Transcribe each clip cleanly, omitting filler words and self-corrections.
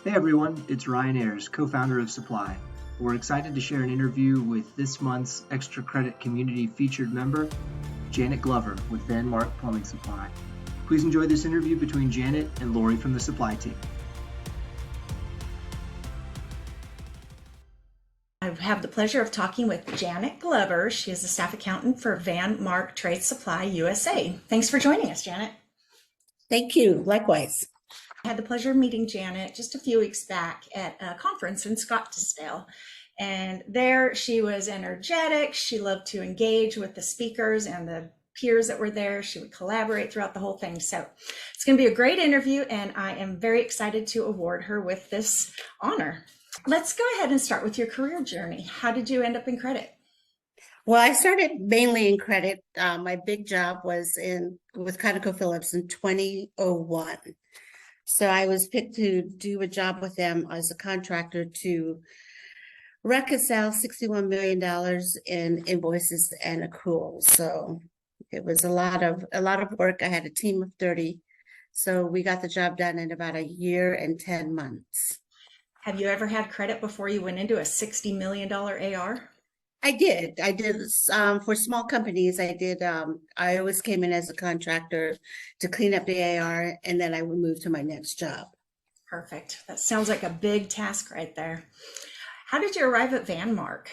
Hey everyone, it's Ryan Ayers, co-founder of Suppli. We're excited to share an interview with this month's Extra Credit Community featured member, Janet Glover with Van Mark Plumbing Supply. Please enjoy this interview between Janet and Lori from the Supply team. I have the pleasure of talking with Janet Glover. She is a staff accountant for Marcke Trade Supply USA. Thanks for joining us, Janet. Thank you. Likewise. I had the pleasure of meeting Janet just a few weeks back at a conference in Scottsdale. And there she was energetic. She loved to engage with the speakers and the peers that were there. She would collaborate throughout the whole thing. So it's going to be a great interview, and I am very excited to award her with this honor. Let's go ahead and start with your career journey. How did you end up in credit? Well, I started mainly in credit. My big job was with ConocoPhillips in 2001. So I was picked to do a job with them as a contractor to reconcile $61 million in invoices and accruals. So it was a lot of work. I had a team of 30. So we got the job done in about a year and 10 months. Have you ever had credit before you went into a $60 million AR? I did for small companies. I always came in as a contractor to clean up the AR, and then I would move to my next job. Perfect. That sounds like a big task right there. How did you arrive at Van Mark?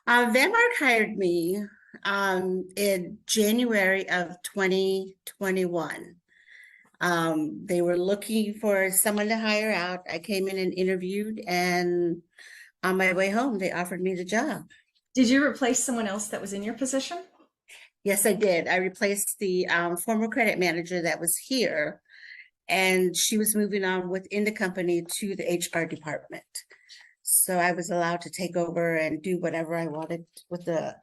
Van Mark hired me in January of 2021. They were looking for someone to hire out. I came in and interviewed, and on my way home, they offered me the job. Did you replace someone else that was in your position? Yes, I did. I replaced the former credit manager that was here, and she was moving on within the company to the HR department. So I was allowed to take over and do whatever I wanted with the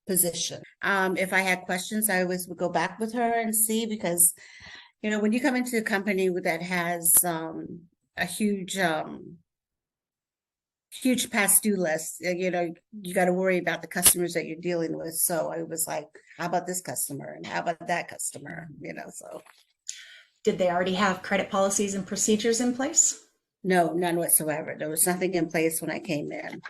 position. If I had questions, I always would go back with her and see, because, you know, when you come into a company that has a huge past due list, you know, you got to worry about the customers that you're dealing with. So I was like, how about this customer? And how about that customer? You know, so. Did they already have credit policies and procedures in place? No, none whatsoever. There was nothing in place when I came in.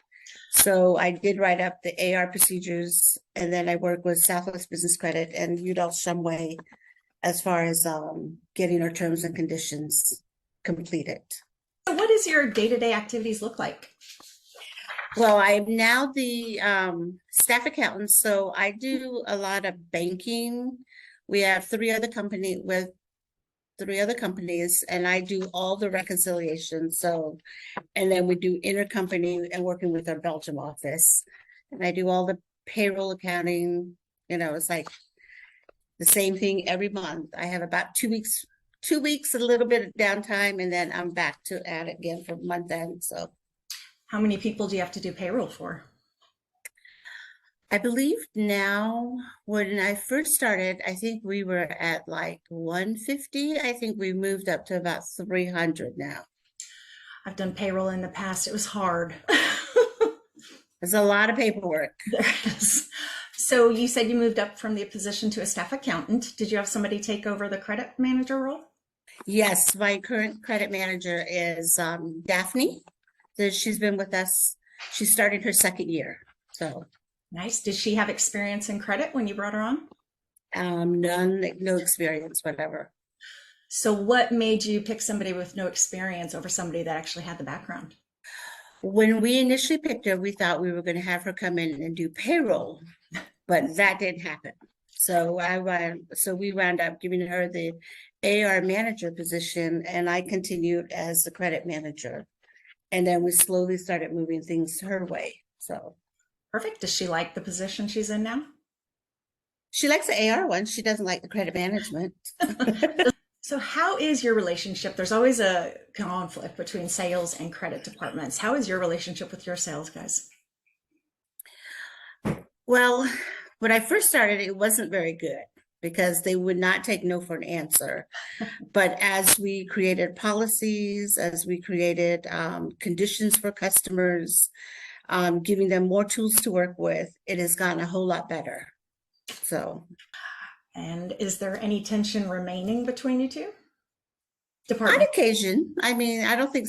So I did write up the AR procedures, and then I worked with Southwest Business Credit and Udall Shumway as far as getting our terms and conditions completed. So what does your day-to-day activities look like? Well, I'm now the staff accountant, so I do a lot of banking. We have three other companies, and I do all the reconciliation. So, and then we do intercompany and working with our Belgium office, and I do all the payroll accounting. You know, it's like the same thing every month. I have about 2 weeks, a little bit of downtime, and then I'm back at it again for month end. So how many people do you have to do payroll for? I believe now, when I first started, I think we were at like 150. I think we moved up to about 300 now. I've done payroll in the past. It was hard. There's a lot of paperwork. There is. So you said you moved up from the position to a staff accountant. Did you have somebody take over the credit manager role? Yes, my current credit manager is Daphne. She's been with us. She started her second year. So nice. Did she have experience in credit when you brought her on? No experience, whatever. So what made you pick somebody with no experience over somebody that actually had the background? When we initially picked her, we thought we were going to have her come in and do payroll, but that didn't happen. So we wound up giving her the AR manager position, and I continued as the credit manager. And then we slowly started moving things her way. So perfect. Does she like the position she's in now? She likes the AR one. She doesn't like the credit management. So how is your relationship? There's always a conflict between sales and credit departments. How is your relationship with your sales guys? Well, when I first started, it wasn't very good because they would not take no for an answer. But as we created policies, as we created conditions for customers, giving them more tools to work with, it has gotten a whole lot better. So. And is there any tension remaining between you two? On department? occasion, I mean, I don't think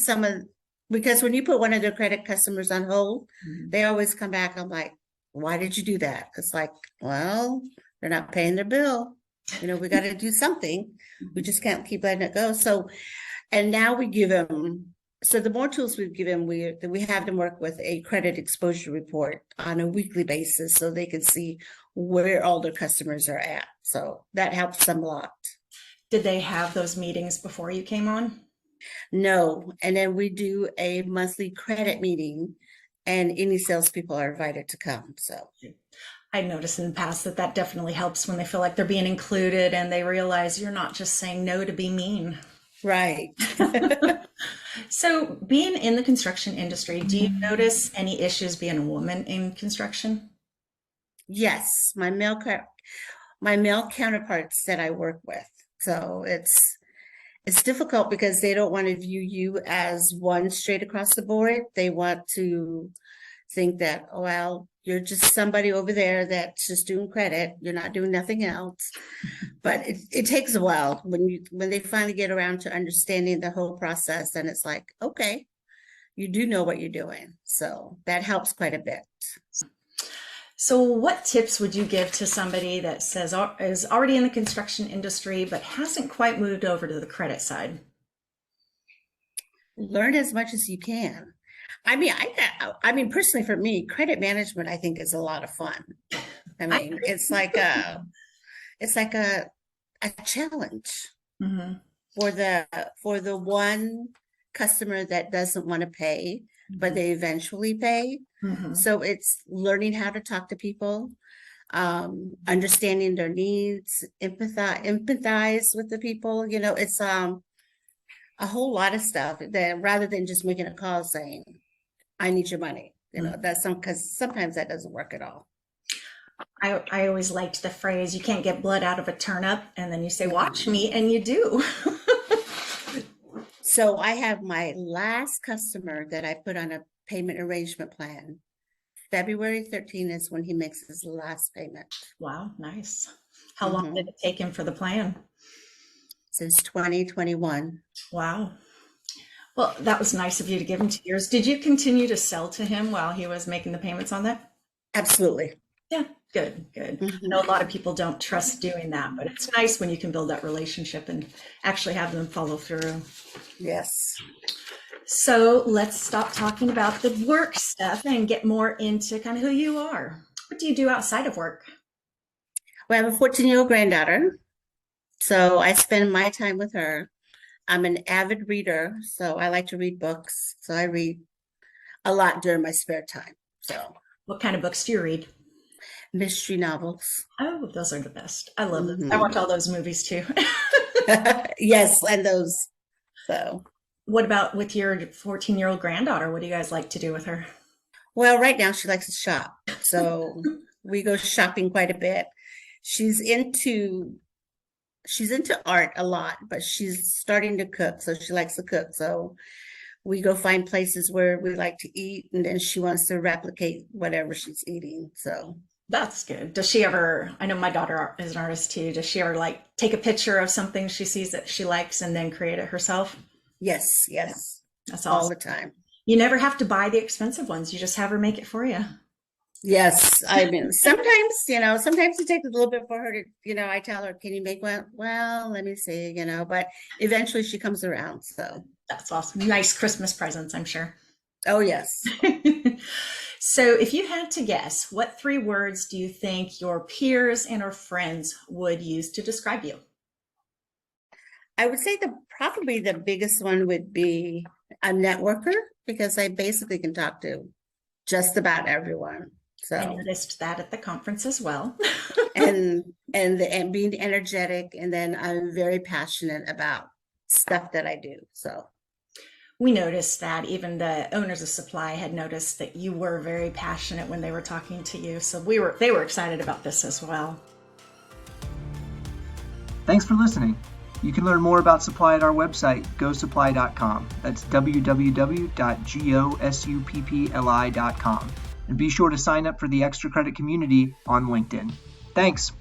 because when you put one of their credit customers on hold, Mhm. they always come back. I'm like, why did you do that? It's like, well, they're not paying their bill. We got to do something. We just can't keep letting it go. So, and now we give them, so the more tools we give them, we have them work with a credit exposure report on a weekly basis so they can see where all their customers are at. So that helps them a lot. Did they have those meetings before you came on? No, and then we do a monthly credit meeting, and any salespeople are invited to come. So, I noticed in the past that definitely helps when they feel like they're being included and they realize you're not just saying no to be mean. right. So, being in the construction industry, do you notice any issues being a woman in construction? Yes, my male counterparts that I work with. So it's difficult because they don't want to view you as one straight across the board. They want to think that, oh, well, you're just somebody over there that's just doing credit. You're not doing nothing else. But it takes a while when they finally get around to understanding the whole process, and it's like, okay, you do know what you're doing. So that helps quite a bit. So, what tips would you give to somebody that is already in the construction industry but hasn't quite moved over to the credit side? Learn as much as you can. I mean, personally, for me, credit management, I think, is a lot of fun. I mean, it's like a challenge for the one customer that doesn't want to pay, but they eventually pay. So it's learning how to talk to people, understanding their needs, empathize with the people. It's a whole lot of stuff that rather than just making a call saying, I need your money. Because sometimes that doesn't work at all. I always liked the phrase, you can't get blood out of a turnip, and then you say, watch me, and you do. So I have my last customer that I put on a payment arrangement plan. February 13th is when he makes his last payment. Wow, nice. How long did it take him for the plan? Since 2021. Wow. Well, that was nice of you to give him 2 years. Did you continue to sell to him while he was making the payments on that? Absolutely. Yeah, good. I know a lot of people don't trust doing that, but it's nice when you can build that relationship and actually have them follow through. Yes. So let's stop talking about the work stuff and get more into kind of who you are. What do you do outside of work? Well, I have a 14-year-old granddaughter, so I spend my time with her. I'm an avid reader, so I like to read books. So I read a lot during my spare time. So, what kind of books do you read? Mystery novels. Oh, those are the best. I love them. I watch all those movies too. Yes, and those. So, what about with your 14-year-old granddaughter? What do you guys like to do with her? Well, right now she likes to shop. So we go shopping quite a bit. She's into art a lot, but she's starting to cook. So she likes to cook. So we go find places where we like to eat, and then she wants to replicate whatever she's eating. So that's good. Does she ever, I know my daughter is an artist too. Does she ever like take a picture of something she sees that she likes and then create it herself? Yes. That's awesome. All the time. You never have to buy the expensive ones. You just have her make it for you. Yes. I mean, sometimes it takes a little bit for her to, I tell her, can you make one? Well, let me see, but eventually she comes around. So that's awesome. Nice Christmas presents, I'm sure. Oh, yes. So if you had to guess, what 3 words do you think your peers and or friends would use to describe you? I would say probably the biggest one would be a networker, because I basically can talk to just about everyone. So I noticed that at the conference as well. and being energetic, and then I'm very passionate about stuff that I do. So we noticed that even the owners of Supply had noticed that you were very passionate when they were talking to you. So they were excited about this as well. Thanks for listening. You can learn more about Supply at our website, gosupply.com. That's www.gosuppli.com. And be sure to sign up for the Extra Credit community on LinkedIn. Thanks.